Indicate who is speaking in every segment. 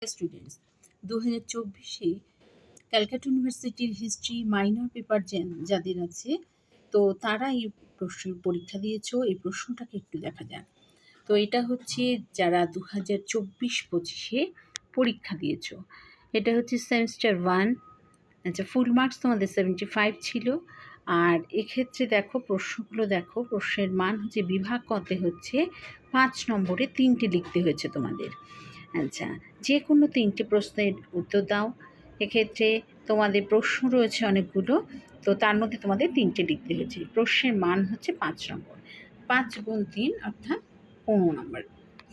Speaker 1: Students 2024-এ Calcutta ইউনিভার্সিটির history minor paper যাদের আছে, তো তারা এই প্রশ্নের পরীক্ষা দিয়েছো। এই প্রশ্নটাকে একটু দেখা যাক। তো এটা হচ্ছে যারা 2024-25-এ পরীক্ষা দিয়েছো, এটা হচ্ছে সেমিস্টার 1। আচ্ছা, ফুল মার্কস তোমাদের 75 ছিল। আর এক্ষেত্রে দেখো প্রশ্নগুলো, দেখো প্রশ্নের মান হচ্ছে বিভাগ কতে হচ্ছে 5 নম্বরে 3টে লিখতে হয়েছে তোমাদের। আচ্ছা, যে কোনো 3টে প্রশ্নের উত্তর দাও। এক্ষেত্রে তোমাদের প্রশ্ন রয়েছে অনেকগুলো, তো তার মধ্যে তোমাদের 3টে লিখতে হয়েছে। প্রশ্নের মান হচ্ছে 5 নম্বর, 5 গুণ 3 অর্থাৎ 15 নম্বর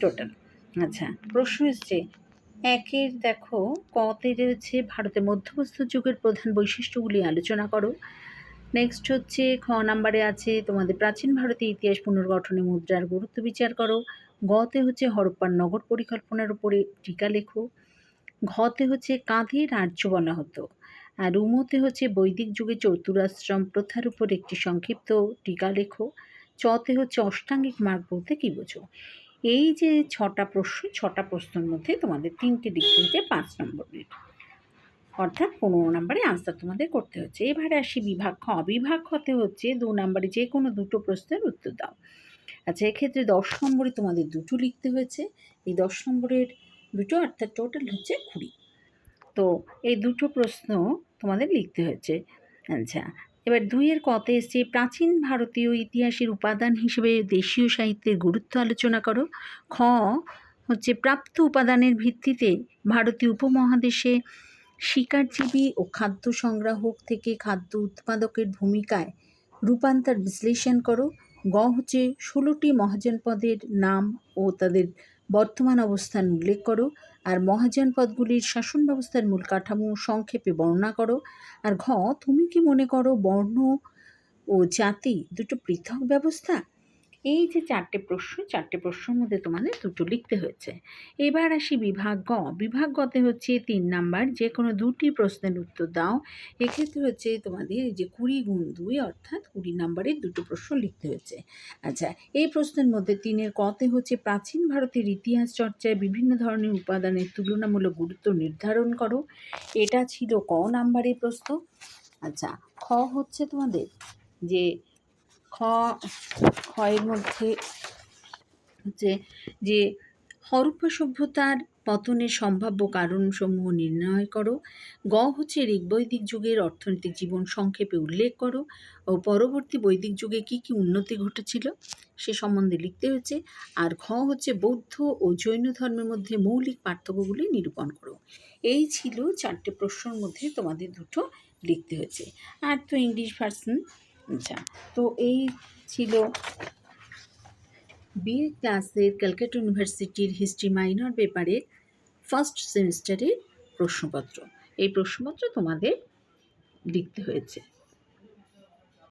Speaker 1: টোটাল। আচ্ছা, প্রশ্ন হচ্ছে একের দেখো কতে রয়েছে ভারতের মধ্যপ্রস্তর যুগের প্রধান বৈশিষ্ট্যগুলি আলোচনা করো। নেক্সট হচ্ছে খ নাম্বারে আছে তোমাদের প্রাচীন ভারতের ইতিহাস পুনর্গঠনে মুদ্রার গুরুত্ব বিচার করো। গতে হচ্ছে হরপ্পার নগর পরিকল্পনার উপরে টিকা লেখো। ঘতে হচ্ছে কাঁধে রাজ্য বলা হতো। আর উমতে হচ্ছে বৈদিক যুগে চতুরাশ্রম প্রথার উপর একটি সংক্ষিপ্ত টিকা লেখো। চতে হচ্ছে অষ্টাঙ্গিক মার্গ বলতে কী বোঝো। এই যে 6টা প্রশ্ন, 6টা প্রশ্নের মধ্যে তোমাদের 3টে লিখতে হচ্ছে 5 নম্বরের, অর্থাৎ 15 নম্বরে আনসার তোমাদের করতে হচ্ছে। এবারে আসি বিভাগ খ। বিভাগ খতে হচ্ছে 2 নম্বরে যে কোনো 2টো প্রশ্নের উত্তর দাও। আচ্ছা, এক্ষেত্রে 10 নম্বরে তোমাদের 2টো লিখতে হয়েছে। এই 10 নম্বরের 2টো অর্থাৎ টোটাল হচ্ছে 20। তো এই 2টো প্রশ্ন তোমাদের লিখতে হয়েছে। আচ্ছা, এবার 2-এর কতে এসছে প্রাচীন ভারতীয় ইতিহাসের উপাদান হিসেবে দেশীয় সাহিত্যের গুরুত্ব আলোচনা করো। খ হচ্ছে প্রাপ্ত উপাদানের ভিত্তিতে ভারতীয় উপমহাদেশে শিকারজীবী ও খাদ্য সংগ্রাহক থেকে খাদ্য উৎপাদকের ভূমিকায় রূপান্তর বিশ্লেষণ করো। গ হচ্ছে 16টি মহাজনপদের নাম ও তাদের বর্তমান অবস্থান উল্লেখ করো। আর মহাজনপদগুলির শাসন ব্যবস্থার মূল কাঠামো সংক্ষেপে বর্ণনা করো। আর ঘ তুমি কি মনে করো বর্ণ ও জাতি দুটো পৃথক ব্যবস্থা। এই যে 4টে প্রশ্ন, 4টে প্রশ্নের মধ্যে তোমাদের 2টো লিখতে হয়েছে। এবার আসি বিভাগ গ। বিভাগ গতে হচ্ছে 3 নাম্বার যে কোনো 2টি প্রশ্নের উত্তর দাও। এক্ষেত্রে হচ্ছে তোমাদের এই যে 20 গুণ 2 অর্থাৎ 20 নাম্বারের 2টো প্রশ্ন লিখতে হয়েছে। আচ্ছা, এই প্রশ্নের মধ্যে 3-এর কতে হচ্ছে প্রাচীন ভারতের ইতিহাস চর্চায় বিভিন্ন ধরনের উপাদানের তুলনামূলক গুরুত্ব নির্ধারণ করো। এটা ছিল ক নাম্বারের প্রশ্ন। আচ্ছা, খ হচ্ছে তোমাদের যে এর মধ্যে হচ্ছে যে হরপ্পা সভ্যতার পতনের সম্ভাব্য কারণসমূহ নির্ণয় করো। গ হচ্ছে ঋগ্বৈদিক যুগের অর্থনৈতিক জীবন সংক্ষেপে উল্লেখ করো ও পরবর্তী বৈদিক যুগে কী কী উন্নতি ঘটেছিল সে সম্বন্ধে লিখতে হয়েছে। আর ঘ হচ্ছে বৌদ্ধ ও জৈন ধর্মের মধ্যে মৌলিক পার্থক্যগুলি নিরূপণ করো। এই ছিল 4টে প্রশ্নের মধ্যে তোমাদের 2টো লিখতে হয়েছে। আর তো ইংলিশ ভার্সন। আচ্ছা, তো এই ছিল বিএ ক্লাসের ক্যালকাটা ইউনিভার্সিটির হিস্ট্রি মাইনর পেপারের ফার্স্ট সেমিস্টারের প্রশ্নপত্র। এই প্রশ্নপত্র তোমাদের লিখতে হয়েছে।